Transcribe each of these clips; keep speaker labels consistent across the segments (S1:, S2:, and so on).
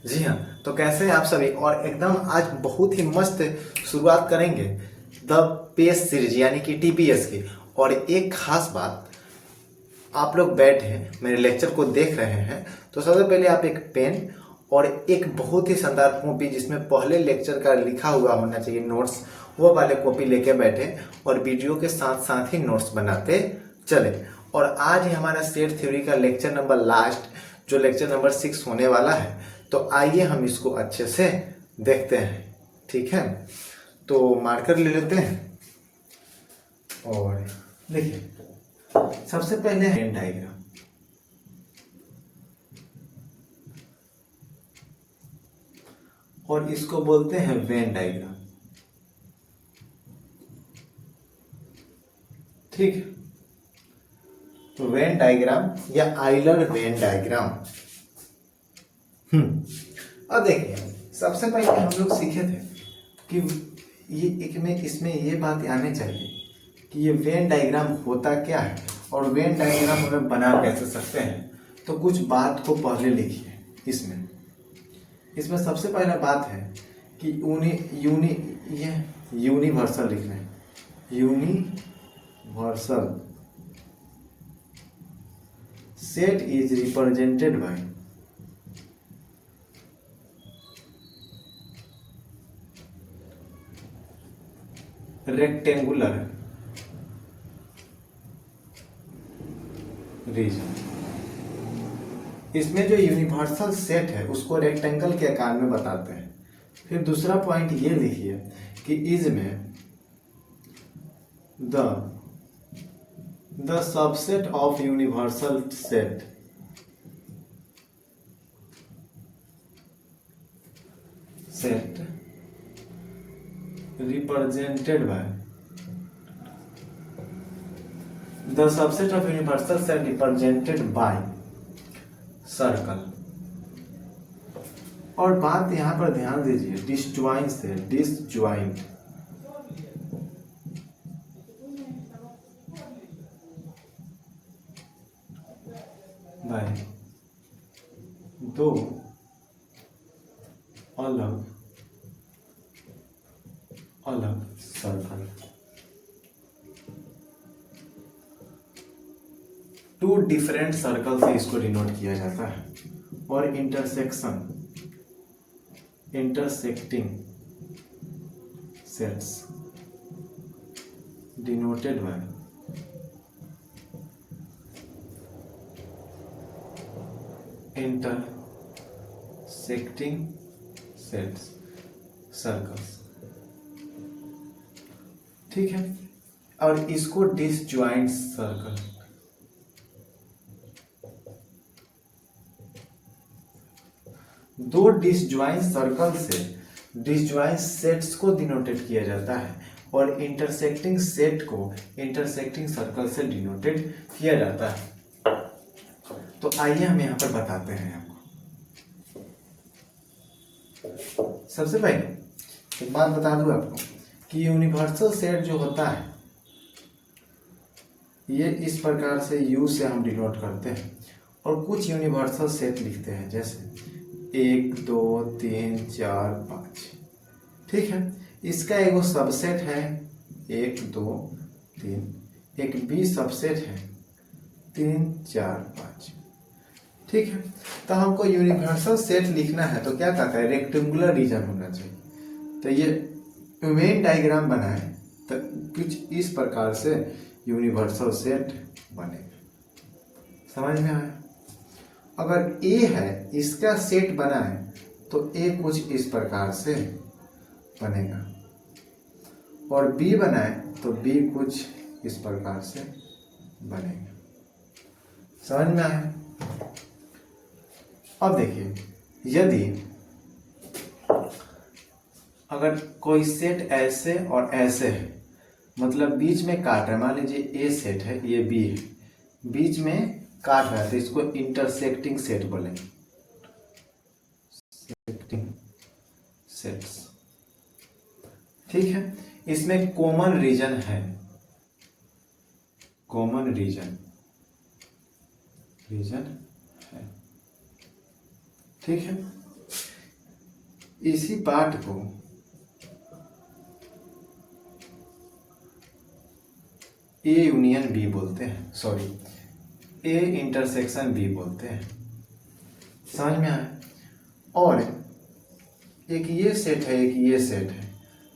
S1: जी हाँ। तो कैसे हैं आप सभी। और एकदम आज बहुत ही मस्त शुरुआत करेंगे द पेस सीरीज यानी कि टीपीएस की। और एक खास बात, आप लोग बैठे हैं मेरे लेक्चर को देख रहे हैं तो सबसे पहले आप एक पेन और एक बहुत ही शानदार कॉपी जिसमें पहले लेक्चर का लिखा हुआ होना चाहिए नोट्स, वो वाले कॉपी लेके बैठे और वीडियो के साथ साथ ही नोट्स बनाते चले। और आज ही हमारा सेट थ्योरी का लेक्चर नंबर लास्ट, जो लेक्चर नंबर 6 होने वाला है। तो आइए हम इसको अच्छे से देखते हैं। ठीक है, तो मार्कर ले लेते हैं और देखिए, सबसे पहले है वेन डायग्राम। और इसको बोलते हैं वेन डायग्राम। ठीक है, तो वेन डायग्राम या आइलर वेन डायग्राम। अब देखिए, सबसे पहले हम लोग सीखे थे कि ये एक में इसमें ये बात आने चाहिए कि ये वेन डायग्राम होता क्या है और वेन डायग्राम हमें बना कैसे सकते हैं। तो कुछ बात को पहले लिखिए। इसमें सबसे पहला बात है कि ये यूनिवर्सल लिखना है। Universal set is represented by rectangular reason. इसमें जो यूनिवर्सल सेट है उसको रेक्टेंगल के आकार में बताते हैं। फिर दूसरा पॉइंट ये लिखिए कि इसमें the subset of universal set represented by the subset of universal set represented by circle. और बात यहां पर ध्यान दीजिए, डिसजॉइंट से डिसजॉइंट बाय दो अलग अलग सर्कल। टू डिफरेंट सर्कल से इसको डिनोट किया जाता है। और intersecting sets denoted by intersecting sets circles. ठीक है, और इसको डिसजॉइंट सर्कल, दो डिसजॉइंट सर्कल से डिसजॉइंट सेट्स को डिनोटेड किया जाता है और इंटरसेक्टिंग सेट को इंटरसेक्टिंग सर्कल से डिनोटेड किया जाता है। तो आइए हम यहां पर बताते हैं आपको। सबसे पहले एक बात बता दूं आपको कि यूनिवर्सल सेट जो होता है ये इस प्रकार से U से हम डिनोट करते हैं और कुछ यूनिवर्सल सेट लिखते हैं, जैसे 1 2 3 4 5। ठीक है, इसका एगो सबसेट है 1 2 3, एक बी सबसेट है 3 4 5। ठीक है, तो हमको यूनिवर्सल सेट लिखना है तो क्या कहता है, रेक्टेंगुलर रीजन होना चाहिए। तो ये वेन डायग्राम बनाए तो कुछ इस प्रकार से यूनिवर्सल सेट बनेगा। समझ में आया। अगर ए है, इसका सेट बनाए तो ए कुछ इस प्रकार से बनेगा और बी बनाए तो बी कुछ इस प्रकार से बनेगा। समझ में आया। अब देखिए, यदि अगर कोई सेट ऐसे और ऐसे है, मतलब बीच में काट रहा है, मान लीजिए ए सेट है, ये बी है, बीच में काट रहा है तो इसको इंटरसेक्टिंग सेट बोलेंगे। सेट्स। ठीक है, इसमें कॉमन रीजन है, कॉमन रीजन है। ठीक है, इसी पार्ट को ए यूनियन बी बोलते हैं, सॉरी ए इंटरसेक्शन बी बोलते हैं। समझ में आया? और एक ये सेट है, एक ये सेट है,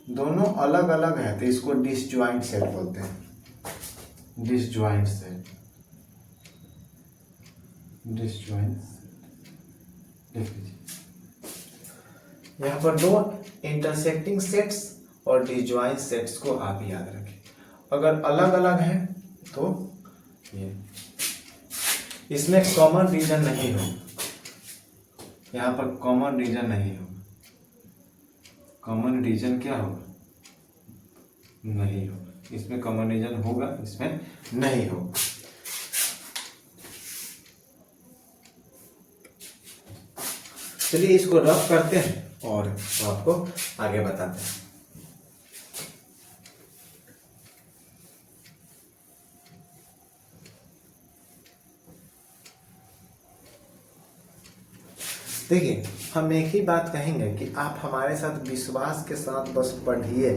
S1: दोनों अलग अलग है तो इसको डिसजॉइंट सेट बोलते हैं। डिसजॉइंट सेट, डिसजॉइंट लिख लीजिए। यहाँ पर दो इंटरसेक्टिंग सेट्स और डिसजॉइंट सेट्स को आप याद रखें। अगर अलग अलग हैं तो ये, इसमें कॉमन रीजन नहीं होगा, यहाँ पर कॉमन रीजन नहीं होगा। कॉमन रीजन क्या होगा? नहीं होगा। इसमें कॉमन रीजन होगा, इसमें नहीं होगा। चलिए इसको रफ करते हैं और आपको आगे बताते हैं। देखिए, हम एक ही बात कहेंगे कि आप हमारे साथ विश्वास के साथ बस पढ़िए,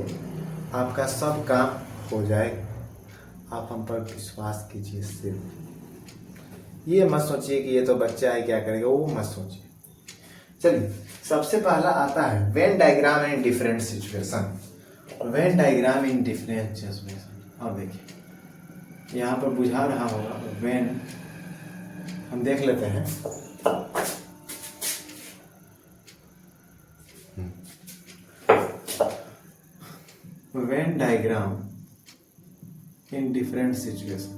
S1: आपका सब काम हो जाएगा। आप हम पर विश्वास कीजिए सिर्फ। ये मत सोचिए कि ये तो बच्चा है क्या करेगा, वो मत सोचिए। चलिए, सबसे पहला आता है Venn diagram in different situation. Venn diagram in different situation, और देखिए यहाँ पर बुझा रहा होगा वेन, हम देख लेते हैं। Venn diagram in different situation,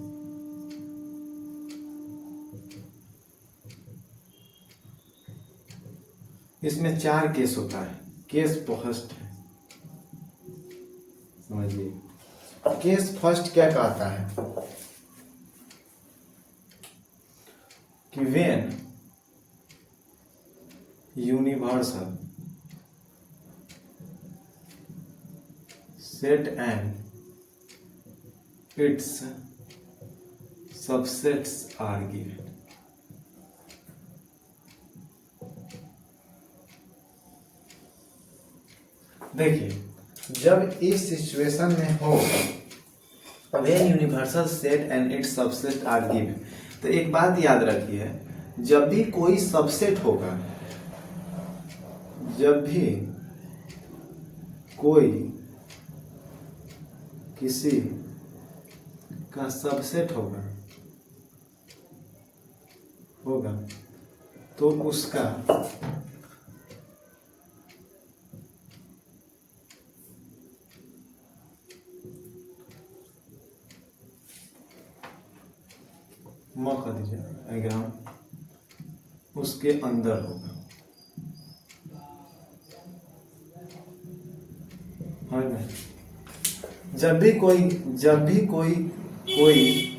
S1: इसमें 4 केस होता है। केस फर्स्ट है, समझिए। केस फर्स्ट क्या कहता है कि when universal set and its subsets are given। देखिए, जब इस सिचुएशन में हो when universal set and its subset are given, तो एक बात याद रखिए, जब भी कोई सबसेट होगा, जब भी कोई किसी का सबसेट होगा तो उसका मौका दीजिए, डायग्राम उसके अंदर होगा। जब भी कोई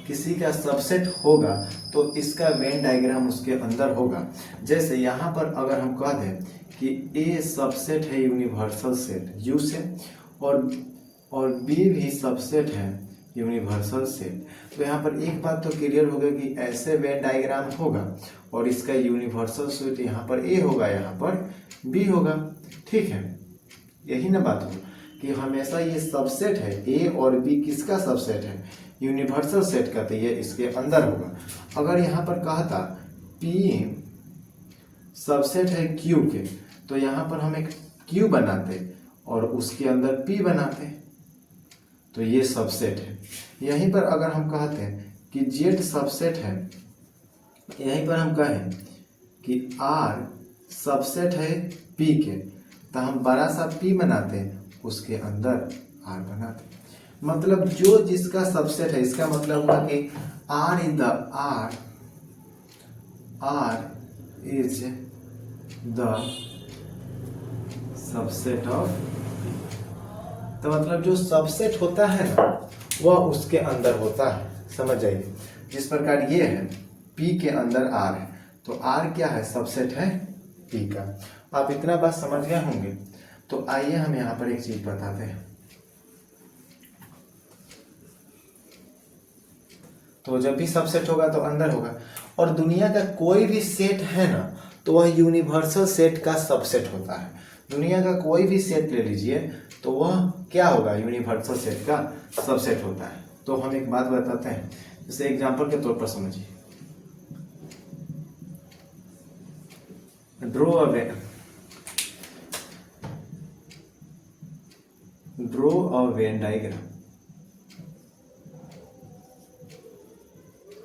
S1: किसी का सबसेट होगा तो इसका वेन डायग्राम उसके अंदर होगा। जैसे यहाँ पर अगर हम कह दें कि ए सबसेट है यूनिवर्सल सेट यू से, और बी भी सबसेट है यूनिवर्सल सेट, तो यहाँ पर एक बात तो क्लियर होगा कि ऐसे वेन डायग्राम होगा और इसका यूनिवर्सल सेट यहाँ पर ए होगा, यहाँ पर बी होगा। ठीक है, यही ना बात होगा कि हमेशा ये सबसेट है, ए और बी किसका सबसेट है? यूनिवर्सल सेट का, तो ये इसके अंदर होगा। अगर यहाँ पर कहता पी सबसेट है क्यू के, तो यहाँ पर हम एक क्यू बनाते और उसके अंदर पी बनाते, तो ये सबसेट है। यहीं पर अगर हम कहते हैं कि जेड सबसेट है, यहीं पर हम कहें कि आर सबसेट है पी के, तो हम बड़ा सा पी बनाते हैं, उसके अंदर आर बनाते। मतलब जो जिसका सबसेट है, इसका मतलब हुआ कि R is the subset of, तो मतलब जो सबसेट होता है ना वह उसके अंदर होता है। समझ जाइए, जिस प्रकार ये है पी के अंदर आर है, तो आर क्या है? सबसेट है पी का। आप इतना बात समझ गए होंगे। तो आइए हम यहाँ पर एक चीज बताते हैं। तो जब भी सबसेट होगा तो अंदर होगा, और दुनिया का कोई भी सेट है ना तो वह यूनिवर्सल सेट का सबसेट होता है। दुनिया का कोई भी सेट ले लीजिए तो वह क्या होगा, यूनिवर्सल सेट का सबसेट होता है। तो हम एक बात बताते हैं, जैसे एग्जांपल के तौर पर समझिए, ड्रॉ अ वेन डायग्राम।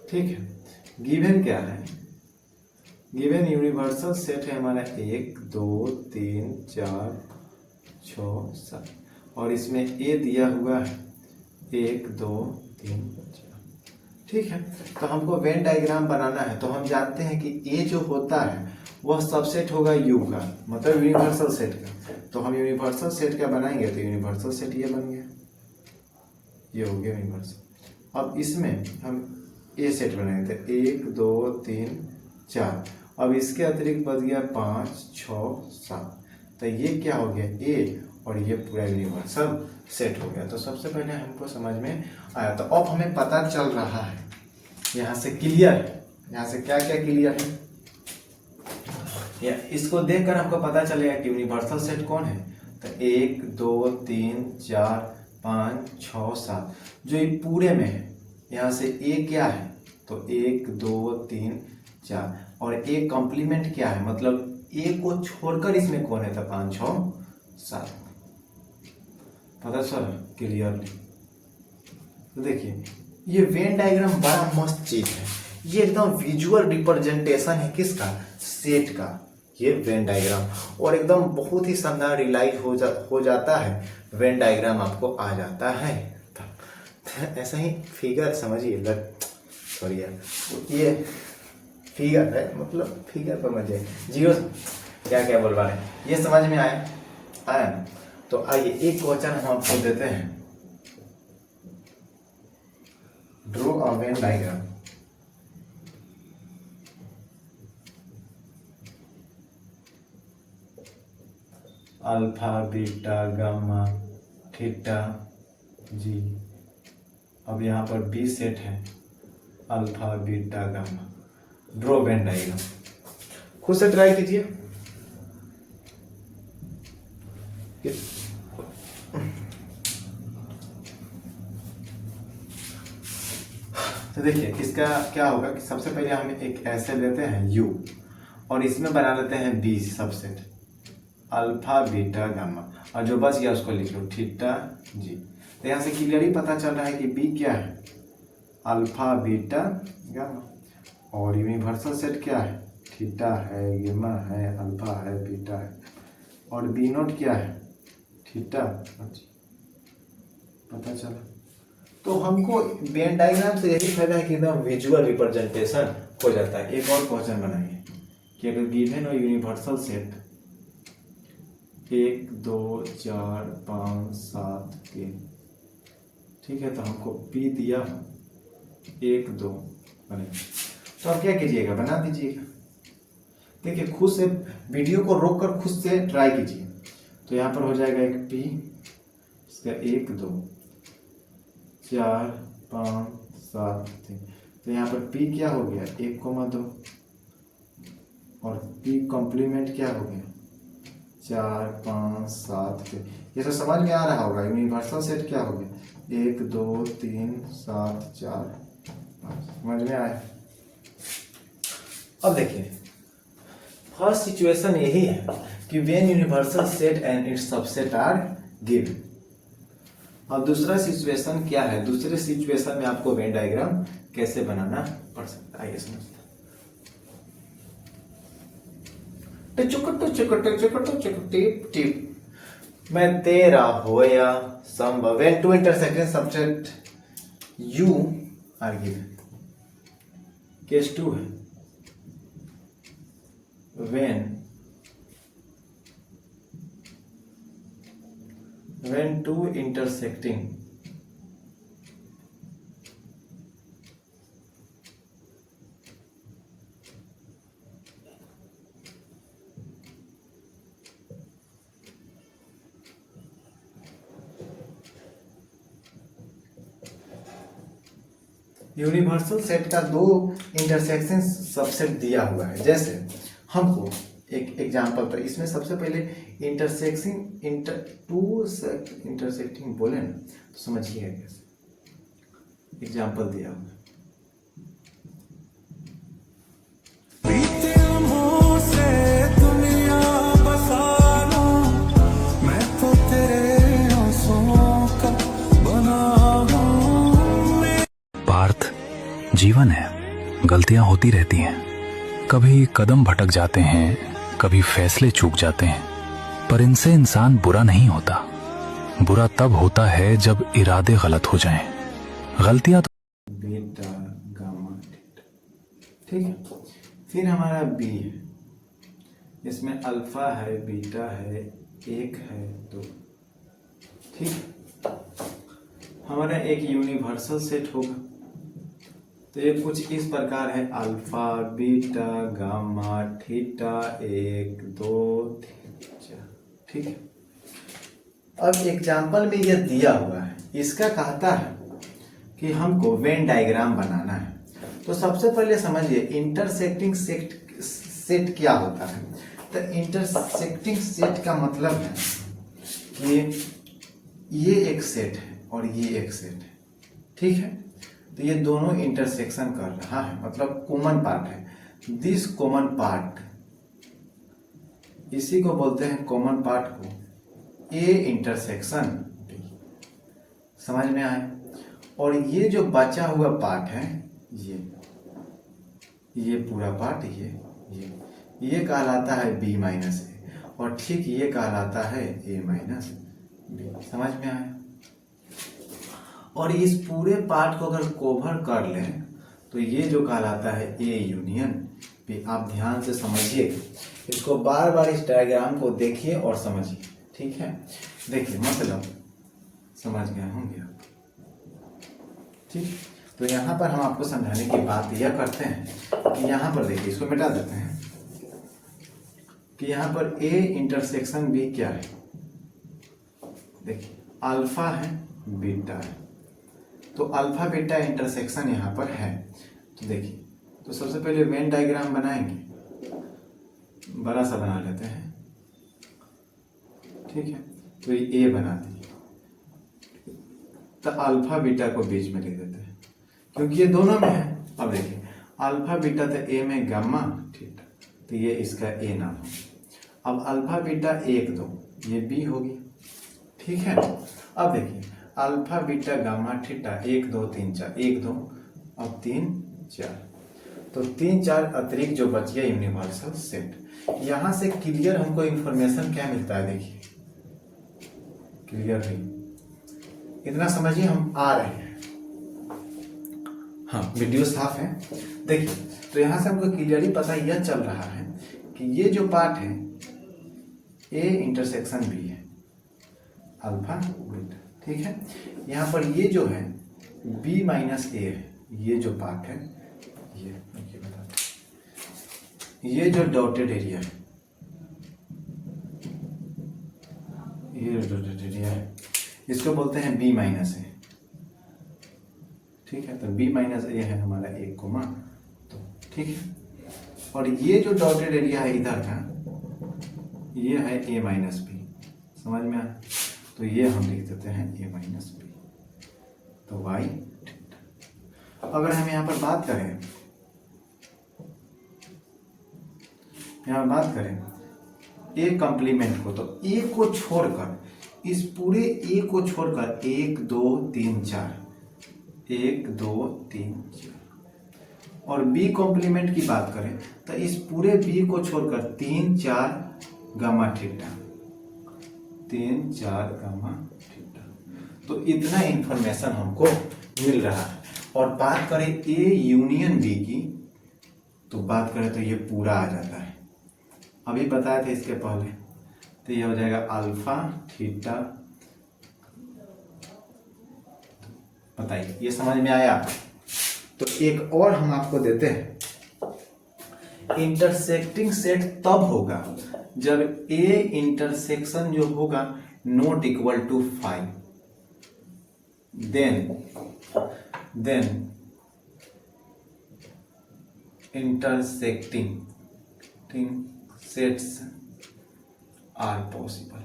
S1: ठीक है, गिवन क्या है, गिवन यूनिवर्सल सेट है हमारा 1 2 3 4 6 7, और इसमें ए दिया हुआ है 1 2 3 4। ठीक है, तो हमको वेन डायग्राम बनाना है, तो हम जानते हैं कि ए जो होता है वह सबसेट होगा यू का, मतलब यूनिवर्सल सेट का। तो हम यूनिवर्सल सेट क्या बनाएंगे, तो यूनिवर्सल सेट ये बन गया, ये हो गया यूनिवर्सल। अब इसमें हम ए सेट बनाएंगे, तो 1 2 3 4, अब इसके अतिरिक्त बच गया 5 6 7, तो ये क्या हो गया ए, और ये पूरा यूनिवर्सल सेट हो गया। तो सबसे पहले हमको समझ में आया। तो अब हमें पता चल रहा है, यहाँ से क्लियर है, यहाँ से क्या क्या क्लियर है, या इसको देखकर हमको पता चलेगा कि यूनिवर्सल सेट कौन है। तो 1 2 3 4 5 6 7 जो ये पूरे में है, यहाँ से ए क्या है, तो 1 2 3 4, और ए कॉम्प्लीमेंट क्या है, मतलब ए को छोड़कर इसमें कौन है, तो 5 6 7। पता चल क्लियरली। तो देखिए ये वेन डायग्राम बड़ा मस्त चीज है, ये एकदम विजुअल रिप्रेजेंटेशन है किसका, सेट का, ये वेन डायग्राम, और एकदम बहुत ही शानदार रियलाइज हो जाता है, वेन डायग्राम आपको आ जाता है। ऐसा ही फिगर समझिए, सॉरी यार, ये फिगर है, मतलब फिगर पर मजे, जीरो क्या क्या बोल पा रहे हैं, ये समझ में आया ना। तो आइए एक क्वेश्चन हम आपको देते हैं, draw a Venn diagram. Alpha beta gamma theta जी। अब यहाँ पर बी सेट है, alpha beta gamma, draw Venn diagram. खुद से ट्राई कीजिए। तो देखिए इसका क्या होगा कि सबसे पहले हम एक ऐसे लेते हैं u, और इसमें बना लेते हैं B subset, alpha beta gamma, और जो बच गया उसको लिख लो थीटा जी। तो यहाँ से क्लियरली पता चल रहा है कि बी क्या है, अल्फा बीटा गामा, और यूनिवर्सल सेट क्या है, थीटा है, गामा है, अल्फा है, बीटा है, और बी नोट क्या है, थीटा जी। पता चला। तो हमको वेन डायग्राम से यही फायदा है कि एकदम विजुअल रिप्रेजेंटेशन हो जाता है। एक और क्वेश्चन बनाइए कि अगर गिवन हो यूनिवर्सल सेट 1 2 4 5 7 3, ठीक है, तो हमको P दिया 1 2 बने, तो आप क्या कीजिएगा, बना दीजिएगा। देखिए खुद से वीडियो को रोक कर खुद से ट्राई कीजिए। तो यहाँ पर हो जाएगा एक P, इसका 1 2 4 5 7 3, तो यहाँ पर P क्या हो गया 1,2, और P कॉम्प्लीमेंट क्या हो गया 4 5 7 3। ये तो समझ में आ रहा होगा, यूनिवर्सल सेट क्या हो गया 1 2 3 7 4 5, समझ में आया। अब देखिए फर्स्ट सिचुएशन यही है कि when universal set and its subset are given. और दूसरा सिचुएशन क्या है, दूसरे सिचुएशन में आपको वेन डायग्राम कैसे बनाना पड़ सकता है, आइए समझते हैं। टिप मैं तेरा होया संभव when two intersecting subject you are given. Case 2 है when two intersecting universal set का 2 इंटरसेक्शन सबसेट दिया हुआ है। जैसे हमको एक एग्जाम्पल पर, इसमें सबसे पहले इंटरसेक्टिंग बोले ना तो समझिए कैसे। एग्जाम्पल दिया हुआ
S2: पार्थ, जीवन है, गलतियां होती रहती हैं। कभी कदम भटक जाते हैं, कभी फैसले चूक जाते हैं, पर इनसे इंसान बुरा नहीं होता। बुरा तब होता है जब इरादे गलत हो जाएं। गलतियां तो
S1: बीटा गामा थीटा, ठीक है। फिर हमारा बी है, इसमें अल्फा है, बीटा है, 1 है, 2, ठीक। हमारा एक यूनिवर्सल सेट होगा, तो ये कुछ इस प्रकार है, अल्फा बीटा गामा थीटा 1 2 3 4, ठीक है। अब एग्जाम्पल में ये दिया हुआ है, इसका कहता है कि हमको वेन डायग्राम बनाना है। तो सबसे पहले समझिए इंटरसेक्टिंग सेट क्या होता है। तो इंटरसेक्टिंग सेट का मतलब है कि ये एक सेट है और ये एक सेट है, ठीक है। तो ये दोनों इंटरसेक्शन कर रहा है, मतलब कॉमन पार्ट है। दिस कॉमन पार्ट, इसी को बोलते हैं कॉमन पार्ट को ए इंटरसेक्शन बी। समझ में आए। और ये जो बचा हुआ पार्ट है, ये पूरा पार्ट, ये कहलाता है बी माइनस ए, और ठीक ये कहलाता है ए माइनस बी। समझ में आया। और इस पूरे पार्ट को अगर कवर कर लें तो ये जो कहलाता है ए यूनियन बी। आप ध्यान से समझिए, इसको बार बार इस डायग्राम को देखिए और समझिए, ठीक है। देखिए मतलब समझ गए होंगे आप, ठीक। तो यहाँ पर हम आपको समझाने की बात यह करते हैं कि यहाँ पर देखिए, इसको मिटा देते हैं कि यहाँ पर ए इंटरसेक्शन बी क्या है। देखिए अल्फा है, बीटा है, तो अल्फा बीटा इंटरसेक्शन यहाँ पर है। तो देखिए, तो सबसे पहले वेन डायग्राम बनाएंगे, बड़ा सा बना लेते हैं, ठीक है। तो ये ए बना दिए, तो अल्फा बीटा को बीच में लिख देते हैं क्योंकि ये दोनों में है। अब देखिए अल्फा बीटा तो ए में गामा थीटा, तो ये इसका ए नाम हो। अब अल्फा बीटा 1 2, ये बी होगी, ठीक है। अब देखिए अल्फा बीटा गामा थीटा 1 2 3 4, 1 2, अब 3 4, तो 3 4 अतिरिक्त जो बच गया यूनिवर्सल सेट। यहां से क्लियर हमको इंफॉर्मेशन क्या मिलता है, देखिए क्लियर है, इतना समझिए हम आ रहे हैं। हाँ वीडियो साफ है। देखिए तो यहां से हमको क्लियरली पता यह चल रहा है कि ये जो पार्ट है ए इंटरसेक्शन बी है, अल्फा बीटा, ठीक है। यहाँ पर ये जो है बी माइनस ए है, ये जो पार्ट है, ये जो डॉटेड एरिया है, ये डॉटेड एरिया है, इसको बोलते हैं बी माइनस ए, ठीक है। तो बी माइनस ए है हमारा 1 कोमा, तो ठीक है। और ये जो डॉटेड एरिया है इधर का, ये है ए माइनस बी। समझ में आया। तो ये हम लिख देते हैं ए माइनस बी, तो वाई थीटा। अगर हम यहाँ पर बात करें, ए कंप्लीमेंट को, तो ए को छोड़कर, इस पूरे ए को छोड़कर 1 2 3 4, 1 2 3 4, और बी कॉम्प्लीमेंट की बात करें तो इस पूरे बी को छोड़कर 3 4 गामा थीटा, 3 4 गामा थीटा। तो इतना इंफॉर्मेशन हमको मिल रहा है। और बात करें ए यूनियन बी की, तो बात करें तो ये पूरा आ जाता है, अभी बताए थे इसके पहले। तो ये हो जाएगा अल्फा थीटा। बताइए ये समझ में आया। तो एक और हम आपको देते हैं, इंटरसेक्टिंग सेट तब होगा जब ए इंटरसेक्शन जो होगा not equal to 5, then intersecting sets are possible.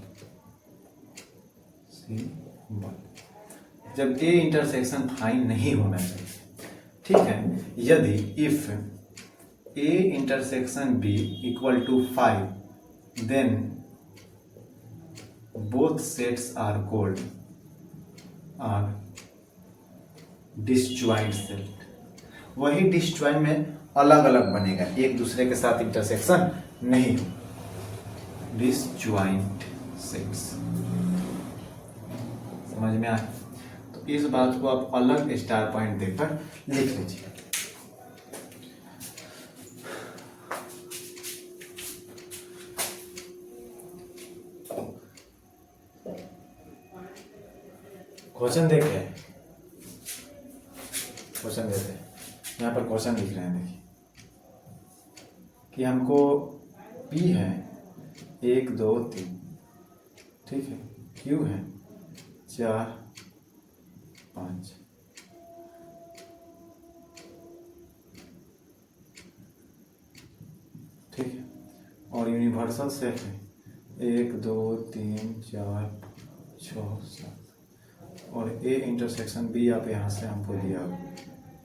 S1: जब ए इंटरसेक्शन फाइंड नहीं होना चाहिए, ठीक है। यदि if A intersection B equal to 5 then both sets are called are disjoint set. वही डिसजॉइंट में अलग अलग बनेगा, एक दूसरे के साथ इंटरसेक्शन नहीं हो, डिसजॉइंट सेट्स। समझ में आया? तो इस बात को आप अलग स्टार पॉइंट देकर लिख लीजिए। क्वेश्चन देखे, क्वेश्चन देते हैं, यहाँ पर क्वेश्चन लिख रहे हैं। देखिए कि हमको P है 1 2 3, ठीक है, Q है 4 5, ठीक है, और यूनिवर्सल सेट है 1 2 3 4 6 7, और ए इंटरसेक्शन बी आप यहाँ से हमको दिया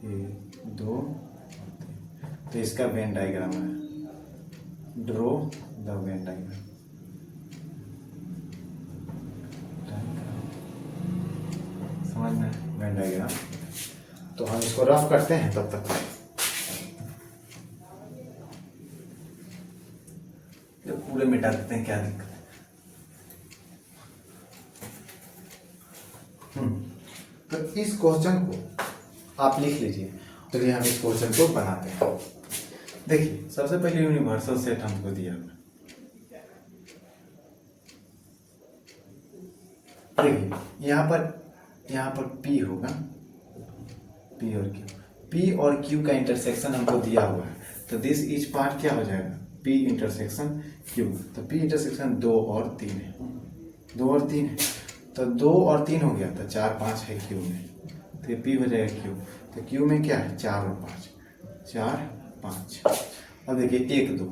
S1: 1 2 3, तो इसका वेन डायग्राम है, ड्रॉ द वेन डायग्राम। समझ में वेन डायग्राम? तो हम इसको रफ करते हैं, तब तक जब पूरे मिटा देते हैं, क्या दिक्कत है। तो इस क्वेश्चन को आप लिख लीजिए। तो हम इस क्वेश्चन को बनाते हैं। देखिए सबसे पहले यूनिवर्सल सेट हमको दिया, देखिए यहाँ पर P होगा, P और Q, P और Q का इंटरसेक्शन हमको दिया हुआ है, तो दिस इच पार्ट क्या हो जाएगा, P इंटरसेक्शन Q। तो P इंटरसेक्शन 2 और 3 है, 2 और 3 है, तो 2 और 3 हो गया, तो 4 5 है Q में, तो ये P हो जाएगा Q। तो Q में क्या है, 4 और 5, 4 5। अब देखिए 1 2,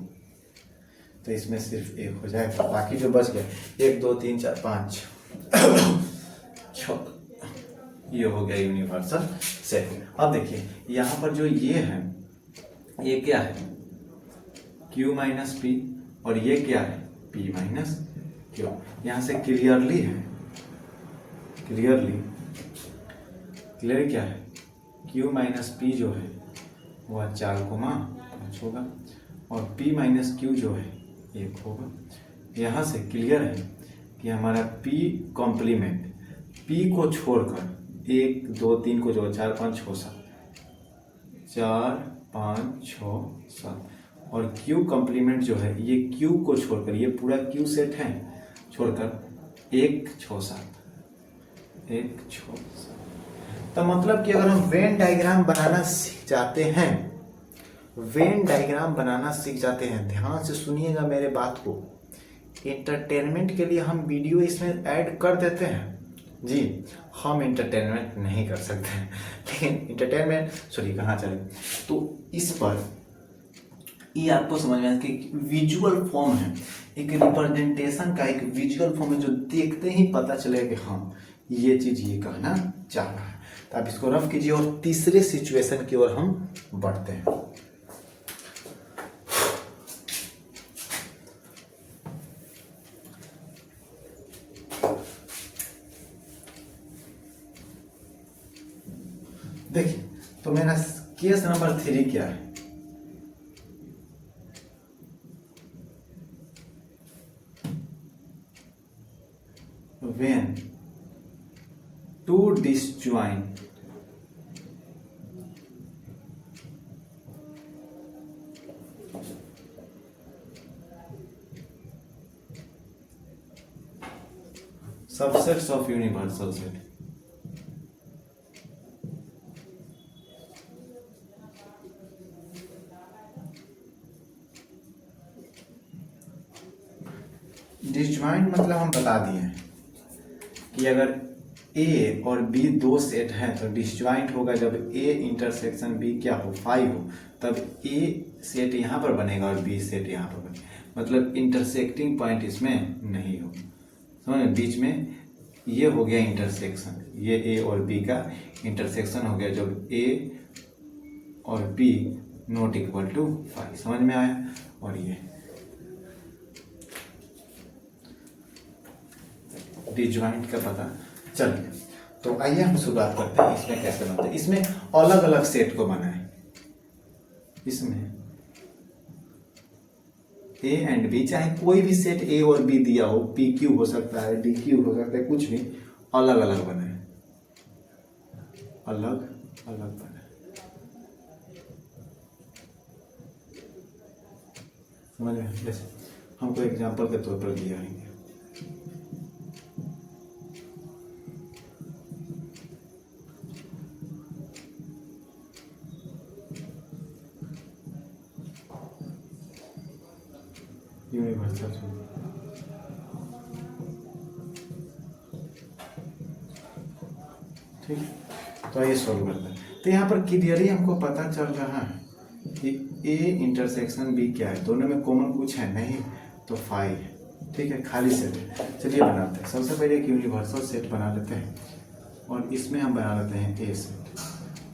S1: तो इसमें सिर्फ 1 हो जाएगा, बाकी जो बच गया 1 2 3 4 5 6, ये हो गया यूनिवर्सल सेट। अब देखिए यहाँ पर जो ये है, ये क्या है, Q माइनस P, और ये क्या है, P माइनस Q। यहाँ से क्लियरली है, क्लियर क्या है, Q माइनस P जो है वह 4,5 होगा, और P माइनस Q जो है 1 होगा। यहाँ से क्लियर है कि हमारा P कॉम्प्लीमेंट, P को छोड़कर 1 2 3 को जोड़ 4 5 6 7, 4 5 6 7, और Q कॉम्प्लीमेंट जो है ये Q को छोड़कर, ये पूरा Q सेट है छोड़कर 1 6 7, 1 6 7। तो मतलब कि अगर हम वेन डायग्राम बनाना सीख जाते हैं, वेन डायग्राम बनाना सीख जाते हैं, ध्यान से सुनिएगा मेरे बात को, इंटरटेनमेंट के लिए हम वीडियो इसमें ऐड कर देते हैं जी, हम इंटरटेनमेंट नहीं कर सकते हैं, लेकिन इंटरटेनमेंट सॉरी कहाँ चले, तो इस पर ये आपको समझ में आया कि विजुअल फॉर्म है, एक रिप्रेजेंटेशन का एक विजुअल फॉर्म है, जो देखते ही पता चलेगा कि हाँ ये चीज ये कहना चाह रहा है। तो आप इसको रफ कीजिए और तीसरे सिचुएशन की ओर हम बढ़ते हैं। देखिए तो मेरा केस नंबर 3 क्या है, when two disjoint subsets of universal set disjoint मतलब हम बता दिए हैं कि अगर A और B 2 सेट हैं तो डिसजॉइंट होगा जब A इंटरसेक्शन B क्या हो 5 हो, तब A सेट यहाँ पर बनेगा और B सेट यहाँ पर बनेगा। मतलब इंटरसेक्टिंग पॉइंट इसमें नहीं हो, समझ, बीच में ये हो गया इंटरसेक्शन, ये ए और बी का इंटरसेक्शन हो गया जब ए और बी नॉट इक्वल टू 5, समझ में आया। और ये डिजॉइंट का पता चल गया। तो आइए हम शुरुआत करते हैं इसमें कैसे बनते हैं। इसमें अलग अलग सेट को बनाएं, इसमें ए एंड बी, चाहे कोई भी सेट ए और बी दिया हो, पी क्यू हो सकता है, डी क्यू हो सकता है, कुछ भी अलग अलग बनाए, अलग अलग बनाए, समझ में। जैसे हमको एग्जांपल के तौर पर दिया है, यूनिवर्सल, ठीक है। तो ये सॉल्व करते हैं। तो यहाँ पर क्लियरली हमको पता चल रहा है कि ए इंटरसेक्शन बी क्या है, दोनों में कॉमन कुछ है नहीं, तो 5 है, ठीक है, खाली सेट है। चलिए बनाते हैं। सबसे पहले एक यूनिवर्सल सेट बना लेते हैं, और इसमें हम बना लेते हैं ए सेट,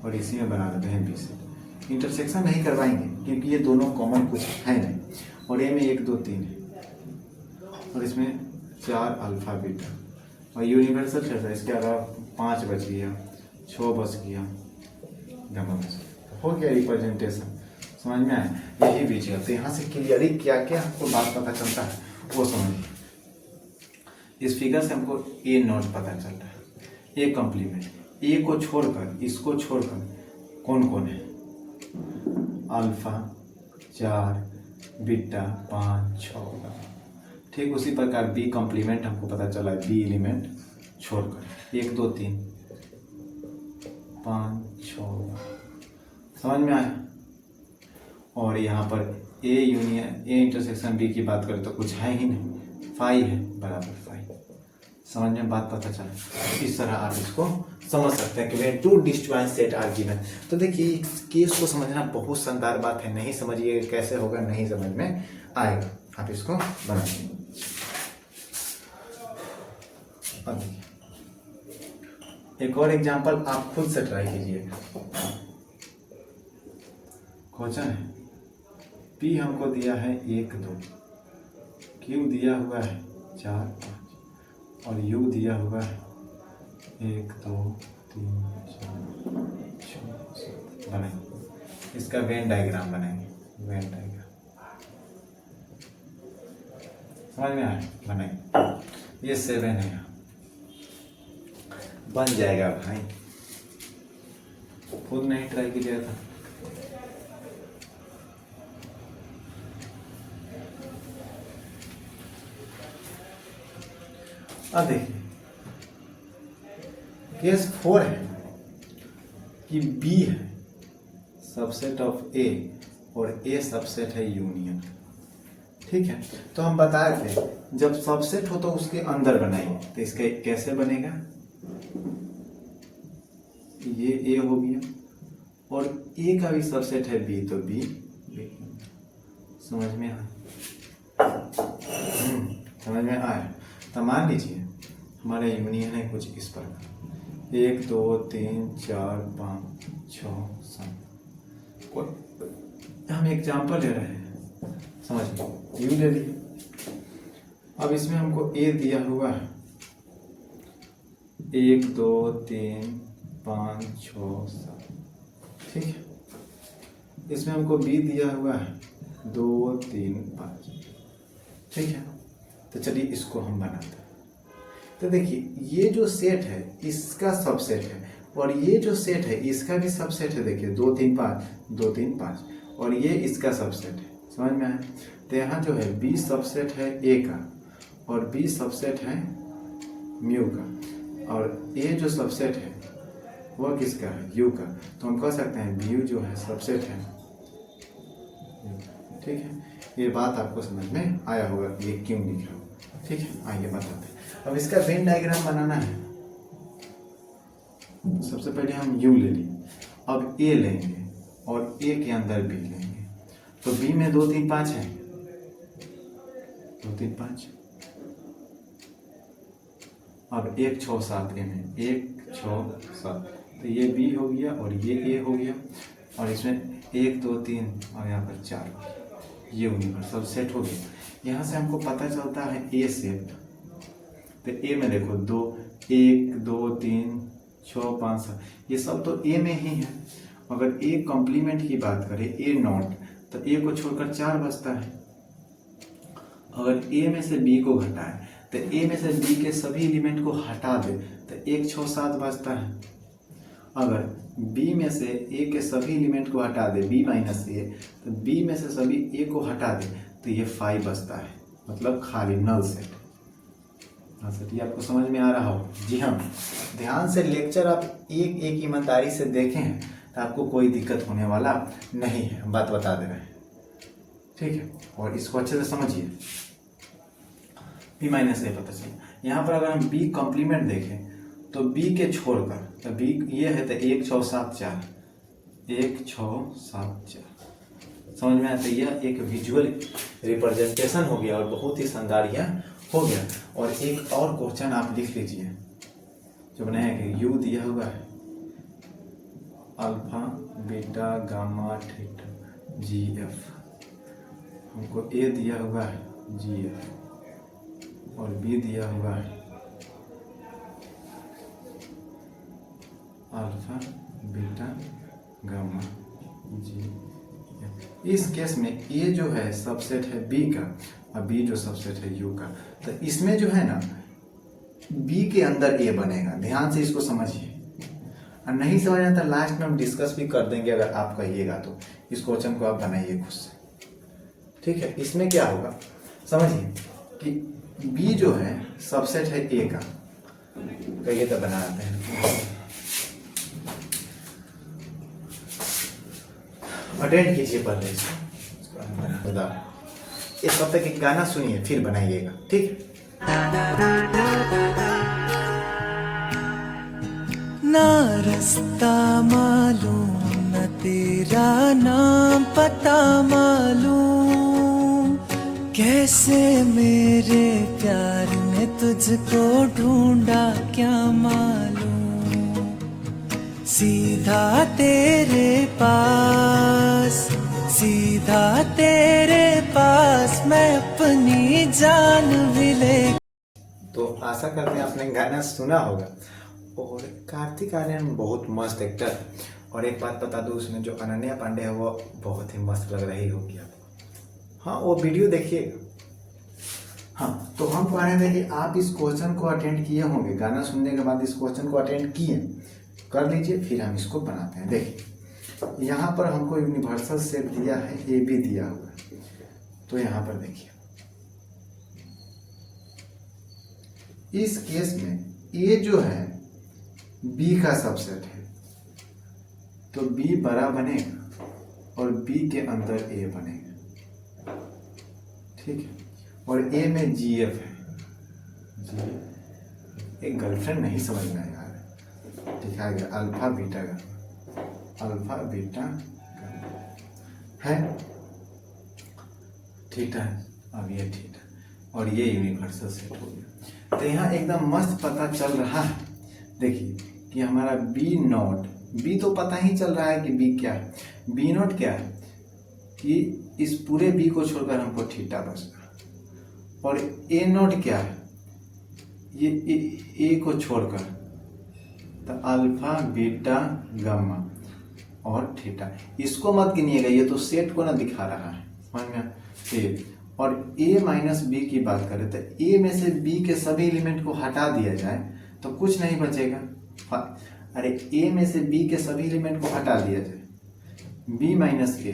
S1: और इसी में बना लेते हैं बी सेट। इंटरसेक्शन नहीं करवाएंगे क्योंकि ये दोनों कॉमन कुछ है नहीं, और ए में 1 2 3 है, और इसमें 4 अल्फा बीटा, और यूनिवर्सल चल रहा है, इसके अलावा 5 बच गया, 6 बच गया, जमा बच गया, हो गया रिप्रेजेंटेशन, समझ में आया। यही बीच है। तो यहाँ से क्लियरली क्या क्या हमको बात पता चलता है वो समझिए। इस फिगर से हमको ए नॉट पता चल रहा है, ए कॉम्प्लीमेंट, ए को छोड़कर, इसको छोड़कर कौन कौन है, अल्फा 4, बीटा 5 6, ठीक। उसी प्रकार बी कॉम्प्लीमेंट हमको पता चला है, बी एलिमेंट छोड़कर 1 2 3 5 6, समझ में आया। और यहाँ पर A union A intersection B की बात करें तो कुछ है ही नहीं, 5 है, बराबर 5, समझ में बात पता चला। इस तरह आप इसको समझ सकते हैं कि वे two disjoint set are given. तो देखिए केस को समझना बहुत शानदार बात है, नहीं समझिए कैसे होगा, नहीं समझ में आएगा। आप इसको बनाइए। एक और एग्जांपल आप खुद से ट्राई कीजिए। क्वेश्चन है, पी हमको दिया है 1 2, क्यू दिया हुआ है 4 5, और यू दिया हुआ है 1 2 3 4 6 बनाएंगे। इसका वेन डायग्राम बनाएंगे, वेन डायग्राम, समझ में आया, बनाएंगे। ये 7 है, यहाँ बन जाएगा भाई, खुद नहीं ट्राई किया था। अब देखिए केस 4 है कि बी है सबसेट ऑफ ए, और ए सबसेट है यूनियन, ठीक है। तो हम बताए थे जब सबसेट हो तो उसके अंदर बनाएंगे, तो इसका कैसे बनेगा, ये ए हो गया, और ए का भी सबसेट है बी, तो बी, समझ में आया, समझ में आया। तो मान लीजिए हमारा यूनियन है कुछ इस प्रकार, 1 2 3 4 5 6 7, हम एग्जाम्पल ले रहे हैं, समझ यू ले लिए। अब इसमें हमको ए दिया हुआ है 1 2 3 5 6 7, ठीक है। इसमें हमको बी दिया हुआ है 2 3 5, ठीक है। तो चलिए इसको हम बनाते हैं। तो देखिए ये जो सेट है इसका सबसेट है, और ये जो सेट है इसका भी सबसेट है। देखिए 2 3 5 2 3 5, और ये इसका सबसेट है, समझ में आया। तो यहाँ जो है बी सबसेट है ए का, और बी सबसेट है म्यू का, और ए जो सबसेट है वह किसका है, यू का। तो हम कह सकते हैं बी यू जो है सबसेट है, ठीक है। ये बात आपको समझ में आया होगा कि ये क्यों लिख रहा हूँ, ठीक है। आइए बताते हैं। अब इसका वेन डायग्राम बनाना है। सबसे पहले हम यू ले लेंगे, अब ए लेंगे, और ए के अंदर बी लेंगे। तो बी में 2 3 5 है, 2 3 5। अब 1 6 7 ए में 1 6 7, तो ये बी हो गया और ये ए हो गया, और इसमें 1 2 3 और यहाँ पर 4, ये यूनिवर्सल सेट हो गया। यहाँ से हमको पता चलता है ए सेट। तो ए में देखो 2 1 2 3 6 5 7, ये सब तो ए में ही है। अगर ए कॉम्प्लीमेंट की बात करें, ए नॉट, तो ए को छोड़कर 4 बचता है। अगर ए में से बी को घटाए तो ए में से बी के सभी एलिमेंट को हटा दे तो 1 6 7 बचता है। अगर बी में से ए के सभी एलिमेंट को हटा दे, बी माइनस ए, तो बी में से सभी ए को हटा दे तो ये 5 बचता है, मतलब खाली नल सेट। हाँ सर, ये आपको समझ में आ रहा हो? जी हाँ, ध्यान से लेक्चर आप एक एक ईमानदारी से देखें तो आपको कोई दिक्कत होने वाला नहीं है, बात बता दे रहे हैं, ठीक है। और इसको अच्छे से समझिए। बी माइनस ए पता चला। यहाँ पर अगर हम बी कॉम्प्लीमेंट देखें तो बी के छोड़कर, तो बी ये है तो 1 6 7 4, 1 6 7 4, समझ में आता है? यह एक विजुअल रिप्रेजेंटेशन हो गया और बहुत ही शानदार यह हो गया। और एक और क्वेश्चन आप लिख लीजिए जो बनाया कि यू दिया हुआ है अल्फा बीटा गामा थीटा जी एफ, हमको ए दिया हुआ है जी एफ और बी दिया हुआ है अल्फा बीटा गामा जी। इस केस में ए जो है सबसेट है बी का और बी जो सबसेट है यू का, तो इसमें जो है ना बी के अंदर ए बनेगा। ध्यान से इसको समझिए, और नहीं समझ आता तो लास्ट में हम डिस्कस भी कर देंगे। अगर आप कहिएगा तो इस क्वेश्चन को आप बनाइए खुद से, ठीक है। इसमें क्या होगा समझिए कि बी जो है सबसेट है ए का, कहिए तो बनाते हैं। अटेंड कीजिए पहले इसको, इस हफ्ते एक गाना सुनिए फिर बनाइएगा, ठीक
S3: ना रास्ता मालूम न तेरा नाम पता मालूम, कैसे मेरे प्यार ने तुझको ढूंढा क्या मालूम, सीधा तेरे पास, सीधा तेरे पास मैं अपनी जान भी ले।
S1: तो आशा करते हैं आपने गाना सुना होगा। और कार्तिक आर्यन बहुत मस्त एक्टर है, और एक बात बता दूं, उसमें जो अनन्या पांडे है वो बहुत ही मस्त लग रही होगी आपको। हाँ, वो वीडियो देखिएगा। हाँ, तो हम कह रहे थे कि आप इस क्वेश्चन को अटेंड किए होंगे, गाना सुनने के बाद इस क्वेश्चन को अटेंड किए कर लीजिए, फिर हम इसको बनाते हैं। देखिए यहाँ पर हमको यूनिवर्सल सेट दिया है, ए बी दिया हुआ है, तो यहाँ पर देखिए इस केस में ए जो है बी का सबसेट है, तो बी बड़ा बनेगा और बी के अंदर ए बनेगा, ठीक है। और ए में जी एफ है, एक गर्लफ्रेंड नहीं समझ में आएगा, लिखा गया alpha beta gamma, alpha beta gamma है, थीटा है, अब ये थीटा, और ये यूनिवर्सल सेट हो गया। तो यहाँ एकदम मस्त पता चल रहा है, देखिए कि हमारा बी नॉट, बी तो पता ही चल रहा है कि बी क्या है, बी नॉट क्या है कि इस पूरे बी को छोड़कर हमको थीटा बचेगा, और ए नॉट क्या है, ये ए को छोड़कर तो अल्फा बीटा गामा और थीटा। इसको मत गिनिएगा, ये तो सेट को ना दिखा रहा है, समझ में ए। और ए माइनस बी की बात करें तो ए में से बी के सभी एलिमेंट को हटा दिया जाए तो कुछ नहीं बचेगा। अरे ए में से बी के सभी एलिमेंट को हटा दिया जाए, बी माइनस ए,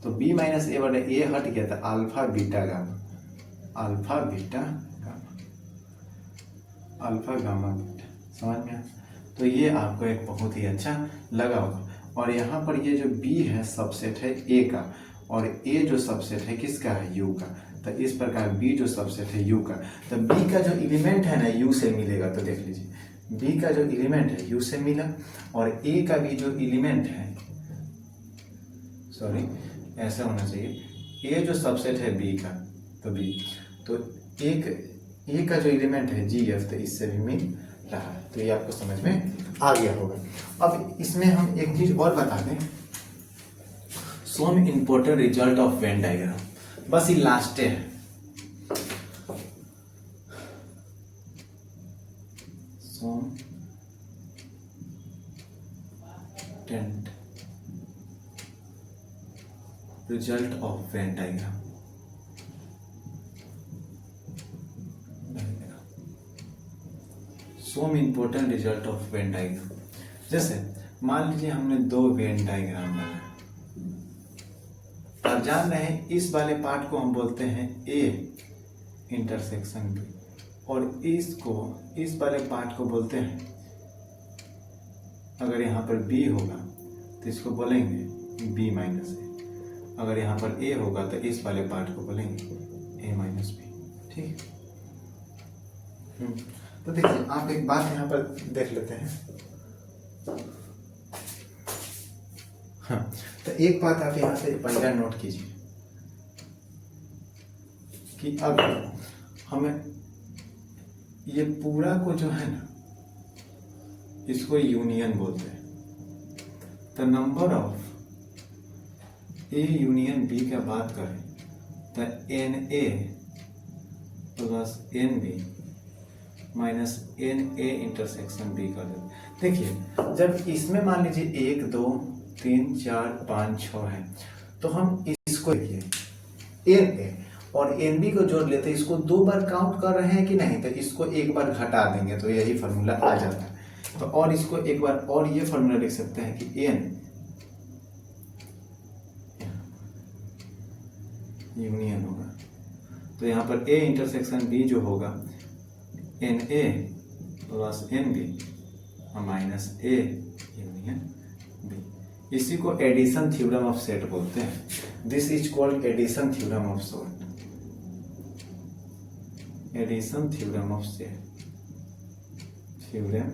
S1: तो बी माइनस ए बटे ए हट गया था, alpha beta gamma, alpha beta gamma, alpha gamma beta, समझ में। तो ये आपको एक बहुत ही अच्छा लगा होगा। और यहाँ पर ये जो बी है सबसेट है ए का, और ए जो सबसेट है किसका है, यू का। तो इस प्रकार बी जो सबसेट है यू का, तो बी का जो एलिमेंट है ना यू से मिलेगा, तो देख लीजिए बी का जो एलिमेंट है यू से मिला, और ए का भी जो एलिमेंट है, सॉरी ऐसा होना चाहिए, ए जो सबसेट है बी का, तो बी, तो एक ए का जो एलिमेंट है GF, तो इससे भी मिल रहा है। तो ये आपको समझ में आ गया होगा। अब इसमें हम एक चीज और बता दें, some important result of Venn diagram, बस ये लास्ट है। Some result of Venn diagram. Some important result of Venn diagram. जैसे मान लीजिए हमने दो वेन डायग्राम बनाए, आप जान रहे हैं इस वाले पार्ट को हम बोलते हैं ए इंटरसेक्शन बी, और इस वाले पार्ट को बोलते हैं, अगर यहाँ पर बी होगा तो इसको बोलेंगे बी माइनस ए, अगर यहाँ पर ए होगा तो इस वाले पार्ट को बोलेंगे ए माइनस बी। ठीक है। तो देखिए आप एक बात यहाँ पर देख लेते हैं। हाँ, तो एक बात आप यहाँ से पहला नोट कीजिए कि अब हमें ये पूरा को जो है ना, इसको यूनियन बोलते हैं। तो number of A union B का बात करें तो n A plus n B minus n A intersection B कर देते। देखिए जब इसमें मान लीजिए 1 2 3 4 5 6 है, तो हम इसको देखिए एन ए और एन बी को जोड़ लेते हैं। इसको 2 बार काउंट कर रहे हैं कि नहीं, तो इसको एक बार घटा देंगे तो यही फॉर्मूला आ जाता है। तो और इसको एक बार और ये फॉर्मूला लिख सकते हैं कि एन यूनियन होगा, तो यहाँ पर ए इंटरसेक्शन बी जो होगा n A plus n B minus A union B. इसी को एडिशन थ्योरम ऑफ सेट बोलते हैं। This is called addition theorem of set. Addition theorem of set, theorem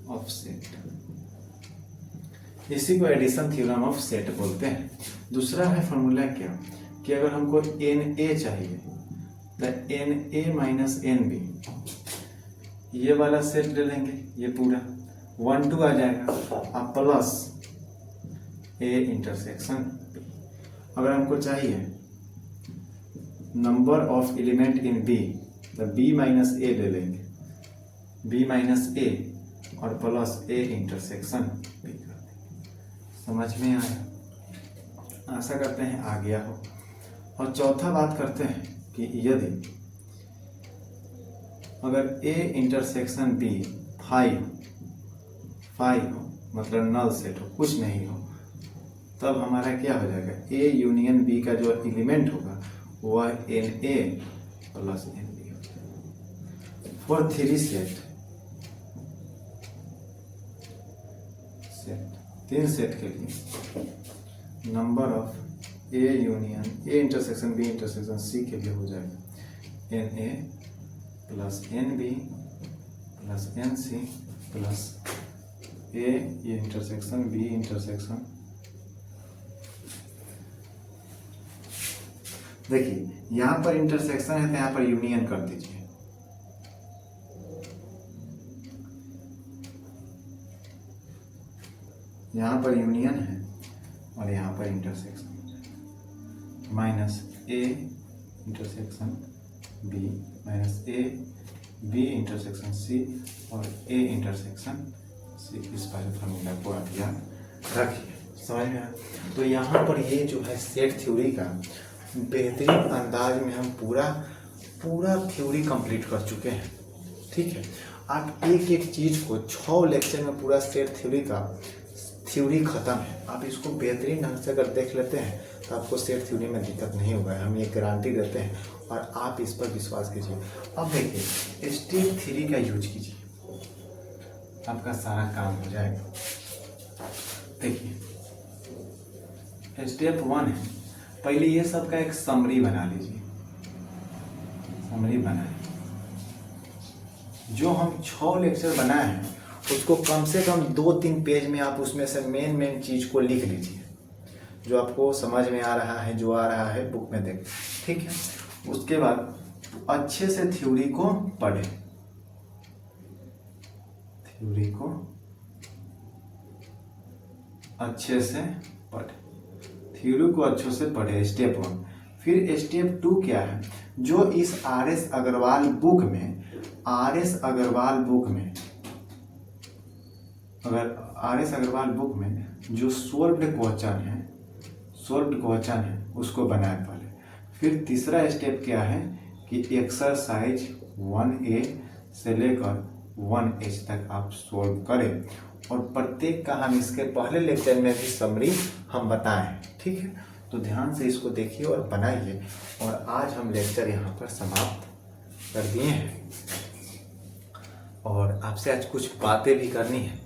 S1: of set, इसी को एडिशन थ्योरम ऑफ सेट बोलते हैं। दूसरा है फॉर्मूला क्या कि अगर हमको एन ए चाहिए तो n A minus n B, ये वाला सेट ले लेंगे, ये पूरा 1 2 आ जाएगा, अब प्लस ए इंटरसेक्शन बी। अगर हमको चाहिए number of element in B, तो बी माइनस ए ले लेंगे, बी माइनस ए और प्लस ए इंटरसेक्शन बी कर देंगे। समझ में आया? आशा करते हैं आ गया हो। और चौथा बात करते हैं कि यदि अगर ए इंटरसेक्शन बी 5 हो, मतलब नल सेट हो, कुछ नहीं हो, तब हमारा क्या हो जाएगा, ए यूनियन बी का जो एलिमेंट होगा वह n A plus n B हो जाएगा। फॉर 3 सेट 3 सेट के लिए number of A union A intersection B intersection C के लिए हो जाएगा n A plus n B plus n C plus A intersection B intersection. देखिए यहाँ पर इंटरसेक्शन है तो यहाँ पर यूनियन कर दीजिए। यहाँ पर यूनियन है और यहाँ पर intersection minus A intersection B minus A B intersection C और ए इंटरसेक्शन सी। इस वाले फॉर्मूला को आप याद रखिए। समझ में आया? तो यहाँ पर ये जो है सेट थ्योरी का बेहतरीन अंदाज में हम पूरा थ्योरी कंप्लीट कर चुके हैं। ठीक है, आप एक एक चीज़ को 6 लेक्चर में पूरा सेट थ्योरी का थ्योरी खत्म है। आप इसको बेहतरीन ढंग से अगर देख लेते हैं तो आपको सेट थ्योरी में दिक्कत नहीं होगा, हम ये गारंटी देते हैं और आप इस पर विश्वास कीजिए। अब देखिए स्टेप 3 का यूज कीजिए, आपका सारा काम हो जाएगा। देखिए स्टेप 1 है, पहले ये सब का एक समरी बना लीजिए। समरी बनाए, जो हम 6 लेक्चर बनाए हैं उसको कम से कम 2-3 पेज में आप उसमें से मेन चीज़ को लिख लीजिए, जो आपको समझ में आ रहा है, जो आ रहा है बुक में देख। ठीक है, उसके बाद तो अच्छे से थ्योरी को पढ़े, थ्योरी को अच्छे से पढ़े, थ्योरी को अच्छे से पढ़े, स्टेप 1। फिर स्टेप 2 क्या है, जो इस आर.एस. अग्रवाल बुक में, आर.एस. अग्रवाल बुक में, अगर आर.एस. अग्रवाल बुक में जो सॉल्व्ड क्वेश्चन है, सॉल्व्ड क्वेश्चन है उसको बनाए पहले। फिर तीसरा स्टेप क्या है कि एक्सरसाइज 1A से लेकर 1H तक आप सॉल्व करें, और प्रत्येक का हम इसके पहले लेक्चर में भी समरी हम बताएं, ठीक है। तो ध्यान से इसको देखिए और बनाइए। और आज हम लेक्चर यहाँ पर समाप्त कर दिए हैं, और आपसे आज कुछ बातें भी करनी है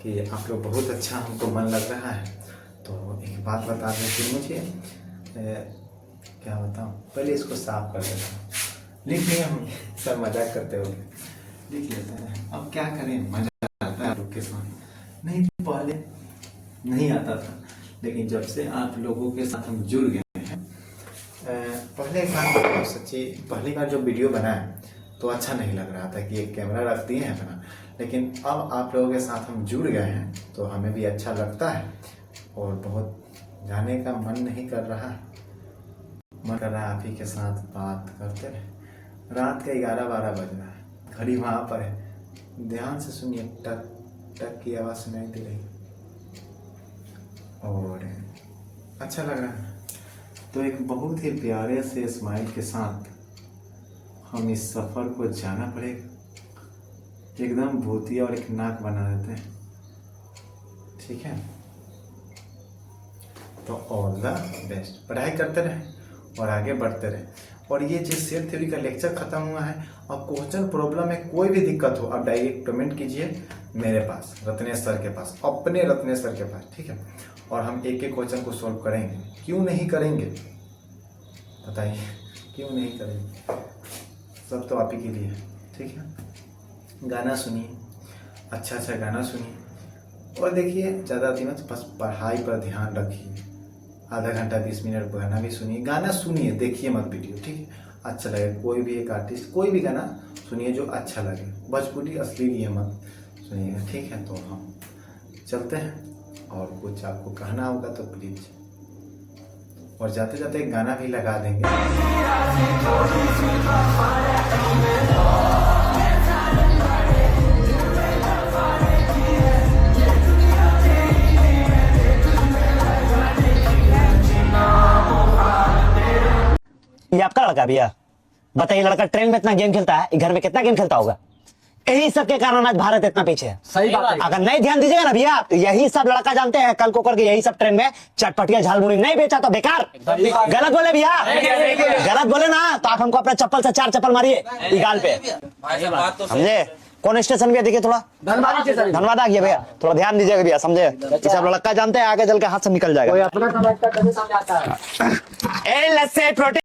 S1: कि आप लोग बहुत अच्छा हमको मन लग रहा है। तो एक बात बता दें कि मुझे क्या बताऊँ, पहले इसको साफ कर देता हूँ, लिख लिए हम सब मजाक करते हुए लिख लेते हैं। अब क्या करें, मजा आता है लोग के साथ, नहीं पहले नहीं आता था, लेकिन जब से आप लोगों के साथ हम जुड़ गए हैं, पहले एक बार सच्ची पहली बार जो वीडियो बनाया तो अच्छा नहीं लग रहा था कि एक कैमरा रख दिए हैं अपना, लेकिन अब आप लोगों के साथ हम जुड़ गए हैं तो हमें भी अच्छा लगता है, और बहुत जाने का मन नहीं कर रहा, मन कर रहा है आप ही के साथ बात करते रहे। रात के 11-12 बज रहा है, घड़ी वहाँ पर है, ध्यान से सुनिए, टक टक की आवाज़ सुनाई दे रही और अच्छा लग रहा है। तो एक बहुत ही प्यारे से स्माइल के साथ हम इस सफ़र को जाना पड़ेगा, एकदम भूतिया और एक नाक बना देते हैं, ठीक है। तो ऑल द बेस्ट, पढ़ाई करते रहें और आगे बढ़ते रहें। और ये जिस सेट थ्योरी का लेक्चर खत्म हुआ है, और क्वेश्चन प्रॉब्लम में कोई भी दिक्कत हो, आप डायरेक्ट कमेंट कीजिए मेरे पास, रत्नेश सर के पास, अपने रत्नेश सर के पास, ठीक है। और हम एक एक क्वेश्चन को सॉल्व करेंगे। क्यों नहीं करेंगे बताइए, क्यों नहीं करेंगे, सब तो आप ही के लिए, ठीक है। गाना सुनिए, अच्छा अच्छा गाना सुनिए, और देखिए ज़्यादा दिन तो बस पढ़ाई पर ध्यान रखिए। आधा घंटा 20 मिनट गाना भी सुनिए, गाना सुनिए, देखिए मत वीडियो, ठीक है। अच्छा लगे, कोई भी एक आर्टिस्ट कोई भी गाना सुनिए जो अच्छा लगे, भोजपुरी असली ये मत सुनिएगा, ठीक है। तो हम चलते हैं, और कुछ आपको कहना होगा तो प्लीज, और जाते जाते एक गाना भी लगा देंगे।
S4: ये आपका लड़का भैया, बताइए, लड़का ट्रेन में इतना गेम खेलता है, घर में कितना गेम खेलता होगा। यही सब के कारण आज भारत इतना पीछे है।
S5: सही बात है।
S4: अगर नहीं ध्यान दीजिएगा ना भैया, तो यही सब लड़का जानते हैं, कल को करके यही सब ट्रेन में चटपटिया झालमुड़ी नहीं बेचा तो बेकार। गलत बोले भैया, गलत बोले ना तो आप हमको अपना चप्पल से 4 चप्पल मारिए गाल पे, समझे। कौन स्टेशन भैया, देखिए थोड़ा धन्यवाद आ गया भैया, थोड़ा ध्यान दीजिएगा भैया, समझे। ये सब लड़का जानते हैं, आगे चल के हाथ से निकल जाएगा।
S5: कोई अपना समझता है, कभी समझाता है।
S4: ए लस्से प्रोटीन